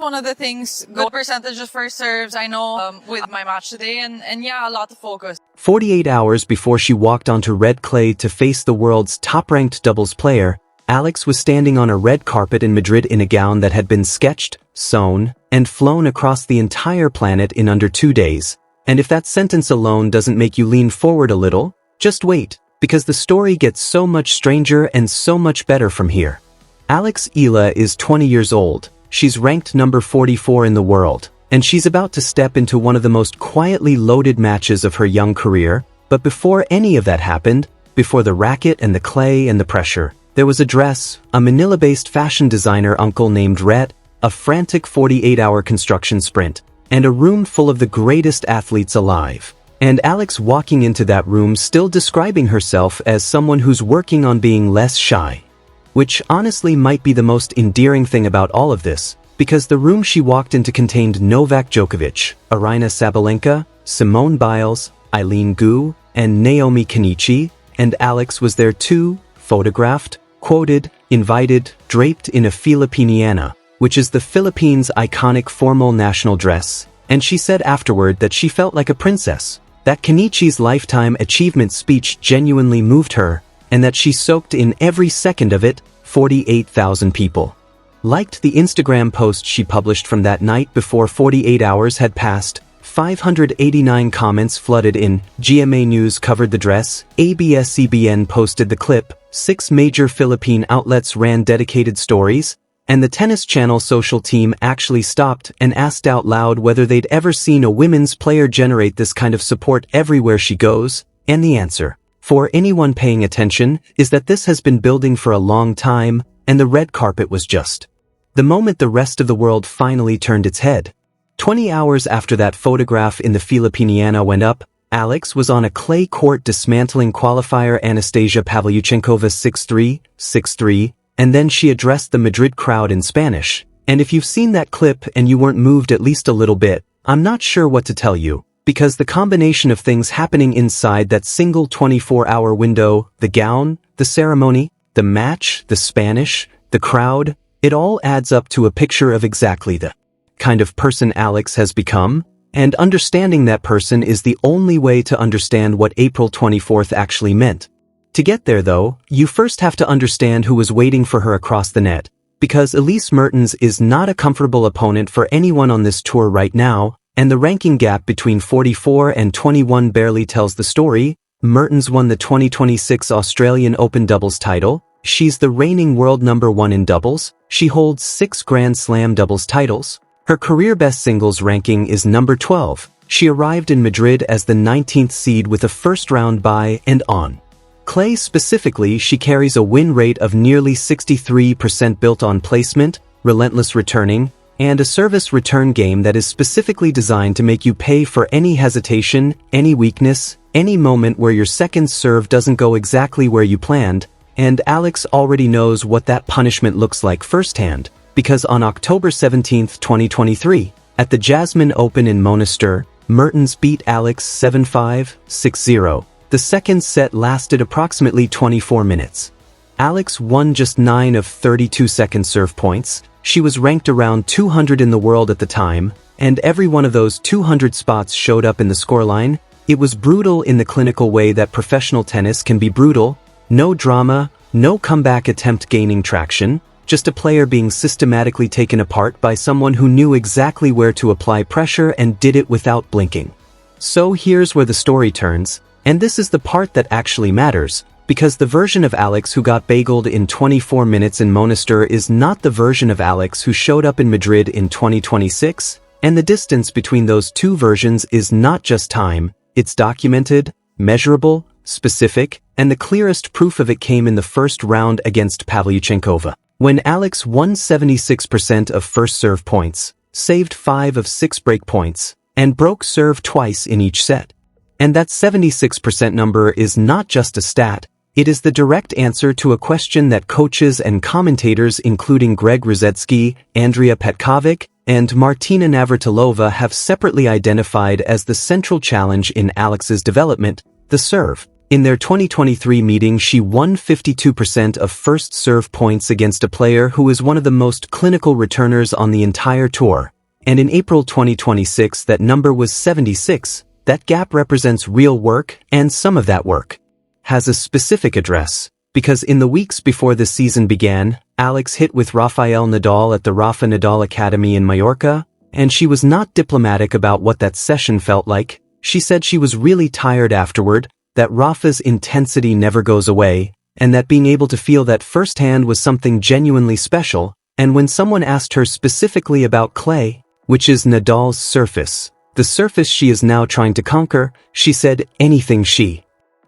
One of the things, good percentage of first serves, I know, with my match today, and yeah, a lot of focus. 48 hours before she walked onto red clay to face the world's top-ranked doubles player, Alex was standing on a red carpet in Madrid in a gown that had been sketched, sewn, and flown across the entire planet in under 2 days. And if that sentence alone doesn't make you lean forward a little, just wait, because the story gets so much stranger and so much better from here. Alex Eala is 20 years old. She's ranked number 44 in the world, and she's about to step into one of the most quietly loaded matches of her young career. But before any of that happened, before the racket and the clay and the pressure, there was a dress, a Manila-based fashion designer uncle named Rhett, a frantic 48-hour construction sprint, and a room full of the greatest athletes alive. And Alex walking into that room still describing herself as someone who's working on being less shy. Which honestly might be the most endearing thing about all of this, because the room she walked into contained Novak Djokovic, Aryna Sabalenka, Simone Biles, Eileen Gu, and Naomi Kenichi, and Alex was there too, photographed, quoted, invited, draped in a Filipiniana, which is the Philippines' iconic formal national dress, and she said afterward that she felt like a princess, that Kenichi's lifetime achievement speech genuinely moved her, and that she soaked in every second of it. 48,000 people liked the Instagram post she published from that night before 48 hours had passed. 589 comments flooded in. GMA News covered the dress, ABS-CBN posted the clip, 6 major Philippine outlets ran dedicated stories, and the Tennis Channel social team actually stopped and asked out loud whether they'd ever seen a women's player generate this kind of support everywhere she goes, and the answer, for anyone paying attention, is that this has been building for a long time, and the red carpet was just the moment the rest of the world finally turned its head. 20 hours after that photograph in the Filipiniana went up, Alex was on a clay court dismantling qualifier Anastasia Pavlyuchenkova's 6-3, 6-3, and then she addressed the Madrid crowd in Spanish. And if you've seen that clip and you weren't moved at least a little bit, I'm not sure what to tell you. Because the combination of things happening inside that single 24-hour window, the gown, the ceremony, the match, the Spanish, the crowd, it all adds up to a picture of exactly the kind of person Alex has become, and understanding that person is the only way to understand what April 24th actually meant. To get there though, you first have to understand who was waiting for her across the net, because Elise Mertens is not a comfortable opponent for anyone on this tour right now, and the ranking gap between 44 and 21 barely tells the story. Mertens won the 2026 Australian Open doubles title. She's the reigning world number 1 in doubles. She holds 6 Grand Slam doubles titles. Her career best singles ranking is number 12. She arrived in Madrid as the 19th seed with a first-round bye, and on clay specifically, she carries a win rate of nearly 63% built on placement, relentless returning, and a service return game that is specifically designed to make you pay for any hesitation, any weakness, any moment where your second serve doesn't go exactly where you planned, and Alex already knows what that punishment looks like firsthand, because on October 17, 2023, at the Jasmine Open in Monaster, Mertens beat Alex 7-5, 6-0. The second set lasted approximately 24 minutes. Alex won just 9 of 32 second serve points. She was ranked around 200 in the world at the time, and every one of those 200 spots showed up in the scoreline. It was brutal in the clinical way that professional tennis can be brutal. No drama, no comeback attempt gaining traction, just a player being systematically taken apart by someone who knew exactly where to apply pressure and did it without blinking. So here's where the story turns, and this is the part that actually matters, because the version of Alex who got bageled in 24 minutes in Monaster is not the version of Alex who showed up in Madrid in 2026, and the distance between those two versions is not just time, it's documented, measurable, specific, and the clearest proof of it came in the first round against Pavlyuchenkova, when Alex won 76% of first serve points, saved 5 of 6 break points, and broke serve twice in each set. And that 76% number is not just a stat, it is the direct answer to a question that coaches and commentators including Greg Ruzetsky, Andrea Petkovic, and Martina Navratilova have separately identified as the central challenge in Alex's development, the serve. In their 2023 meeting, she won 52% of first serve points against a player who is one of the most clinical returners on the entire tour. And in April 2026, that number was 76. That gap represents real work, and some of that work has a specific address. Because in the weeks before the season began, Alex hit with Rafael Nadal at the Rafa Nadal Academy in Mallorca, and she was not diplomatic about what that session felt like. She said she was really tired afterward, that Rafa's intensity never goes away, and that being able to feel that firsthand was something genuinely special. And when someone asked her specifically about clay, which is Nadal's surface, the surface she is now trying to conquer, she said anything she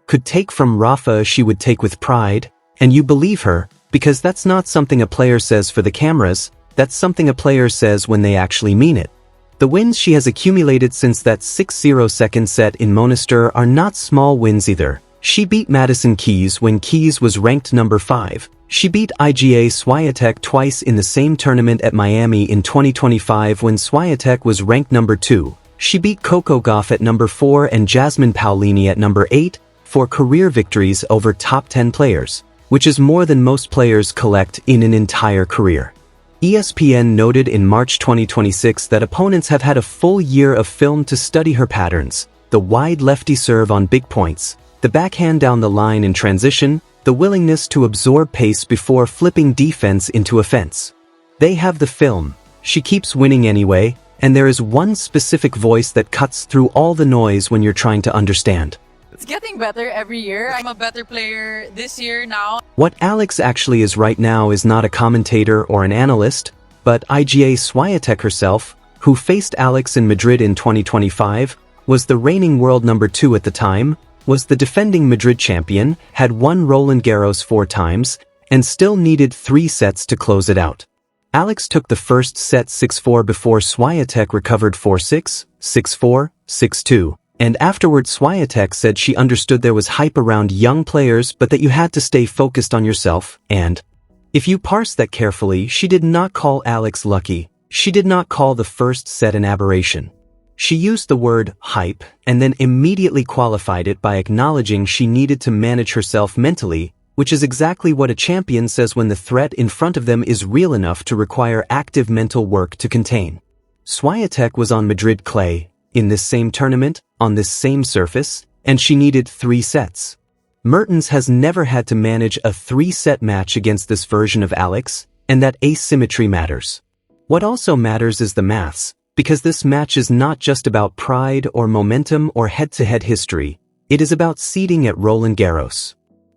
could take from Rafa she would take with pride. And you believe her, because that's not something a player says for the cameras, that's something a player says when they actually mean it. The wins she has accumulated since that 6-0 second set in Monastir are not small wins either. She beat Madison Keys when Keys was ranked number 5. She beat Iga Swiatek twice in the same tournament at Miami in 2025 when Swiatek was ranked number 2. She beat Coco Gauff at number 4 and Jasmine Paolini at number 8 for career victories over top 10 players, which is more than most players collect in an entire career. ESPN noted in March 2026 that opponents have had a full year of film to study her patterns: the wide lefty serve on big points, the backhand down the line in transition, the willingness to absorb pace before flipping defense into offense. They have the film. She keeps winning anyway, and there is one specific voice that cuts through all the noise when you're trying to understand. It's getting better every year. I'm a better player this year now. What Alex actually is right now is not a commentator or an analyst, but Iga Swiatek herself, who faced Alex in Madrid in 2025, was the reigning world number 2 at the time, was the defending Madrid champion, had won Roland Garros 4 times, and still needed 3 sets to close it out. Alex took the first set 6-4 before Swiatek recovered 4-6, 6-4, 6-2. And afterward Swiatek said she understood there was hype around young players but that you had to stay focused on yourself, and if you parse that carefully, she did not call Alex lucky. She did not call the first set an aberration. She used the word hype and then immediately qualified it by acknowledging she needed to manage herself mentally, which is exactly what a champion says when the threat in front of them is real enough to require active mental work to contain. Swiatek was on Madrid clay, in this same tournament, on this same surface, and she needed 3 sets. Mertens has never had to manage a 3-set match against this version of Alex, and that asymmetry matters. What also matters is the maths, because this match is not just about pride or momentum or head-to-head history, it is about seeding at Roland Garros.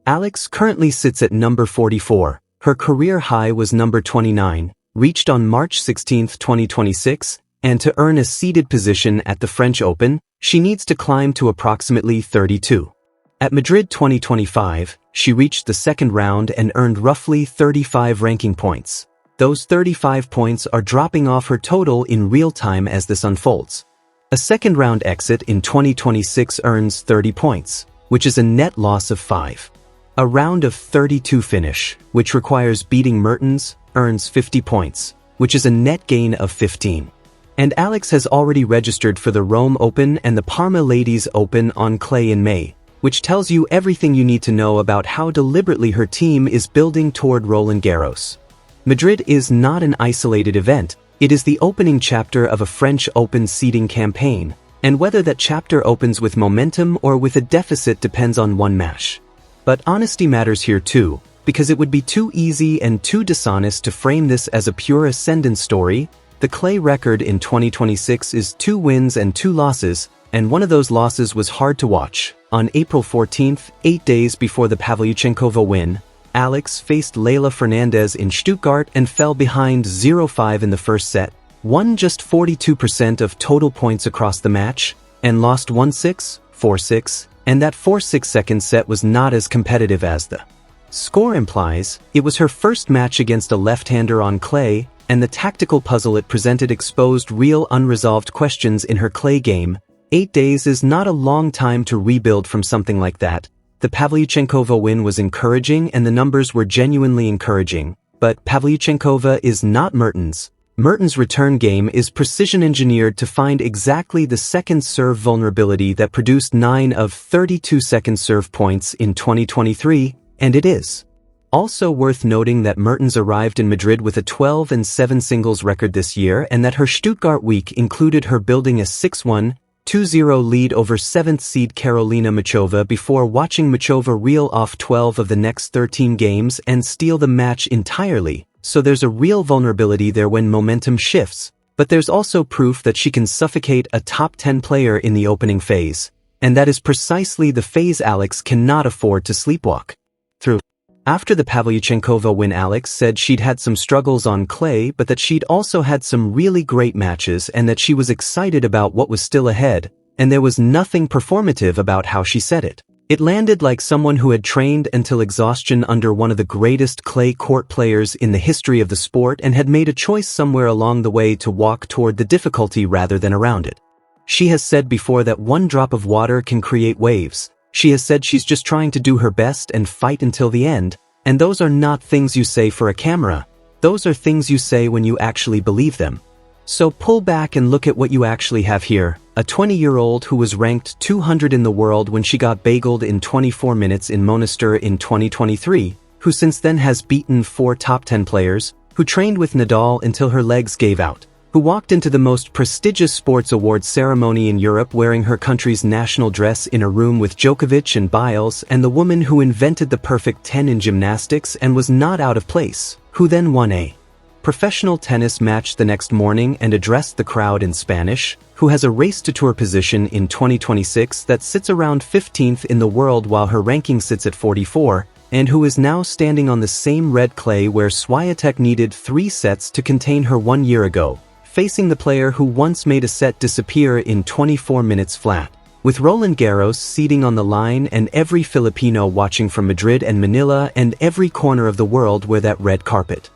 Alex currently sits at number 44, her career high was number 29, reached on March 16, 2026, and to earn a seeded position at the French Open, she needs to climb to approximately 32. At Madrid 2025, she reached the second round and earned roughly 35 ranking points. Those 35 points are dropping off her total in real time as this unfolds. A second round exit in 2026 earns 30 points, which is a net loss of 5. A round of 32 finish, which requires beating Mertens, earns 50 points, which is a net gain of 15. And Alex has already registered for the Rome Open and the Parma Ladies Open on clay in May, which tells you everything you need to know about how deliberately her team is building toward Roland Garros. Madrid is not an isolated event, it is the opening chapter of a French Open seeding campaign, and whether that chapter opens with momentum or with a deficit depends on one match. But honesty matters here too, because it would be too easy and too dishonest to frame this as a pure ascendant story. The clay record in 2026 is 2 wins and 2 losses, and one of those losses was hard to watch. On April 14th, 8 days before the Pavlyuchenkova win, Alex faced Leila Fernandez in Stuttgart and fell behind 0-5 in the first set, won just 42% of total points across the match, and lost 1-6, 4-6, and that 4-6 second set was not as competitive as the score implies. It was her first match against a left-hander on clay, and the tactical puzzle it presented exposed real unresolved questions in her clay game. 8 days is not a long time to rebuild from something like that. The Pavlyuchenkova win was encouraging and the numbers were genuinely encouraging, but Pavlyuchenkova is not Mertens. Mertens' return game is precision-engineered to find exactly the second serve vulnerability that produced 9 of 32 second serve points in 2023, and it is. Also worth noting that Mertens arrived in Madrid with a 12-7 singles record this year and that her Stuttgart week included her building a 6-1, 2-0 lead over 7th seed Karolina Muchova before watching Muchova reel off 12 of the next 13 games and steal the match entirely. So there's a real vulnerability there when momentum shifts, but there's also proof that she can suffocate a top 10 player in the opening phase. And that is precisely the phase Alex cannot afford to sleepwalk through. After the Pavlyuchenkova win, Alex said she'd had some struggles on clay but that she'd also had some really great matches and that she was excited about what was still ahead, and there was nothing performative about how she said it. It landed like someone who had trained until exhaustion under one of the greatest clay court players in the history of the sport and had made a choice somewhere along the way to walk toward the difficulty rather than around it. She has said before that one drop of water can create waves. She has said she's just trying to do her best and fight until the end, and those are not things you say for a camera. Those are things you say when you actually believe them. So pull back and look at what you actually have here. A 20-year-old who was ranked 200 in the world when she got bageled in 24 minutes in Monastir in 2023, who since then has beaten 4 top 10 players, who trained with Nadal until her legs gave out, who walked into the most prestigious sports awards ceremony in Europe wearing her country's national dress in a room with Djokovic and Biles, and the woman who invented the perfect 10 in gymnastics and was not out of place, who then won a professional tennis match the next morning and addressed the crowd in Spanish, who has a race to tour position in 2026 that sits around 15th in the world while her ranking sits at 44, and who is now standing on the same red clay where Swiatek needed 3 sets to contain her 1 year ago, facing the player who once made a set disappear in 24 minutes flat. With Roland Garros seating on the line and every Filipino watching from Madrid and Manila and every corner of the world where that red carpet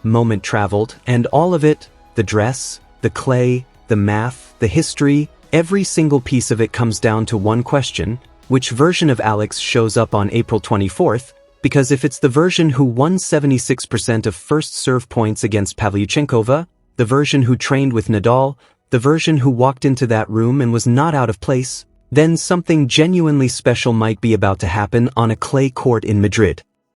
moment traveled, and all of it, the dress, the clay, the math, the history, every single piece of it comes down to one question: which version of Alex shows up on April 24th? Because if it's the version who won 76% of first serve points against Pavlyuchenkova, the version who trained with Nadal, the version who walked into that room and was not out of place, then something genuinely special might be about to happen on a clay court in Madrid.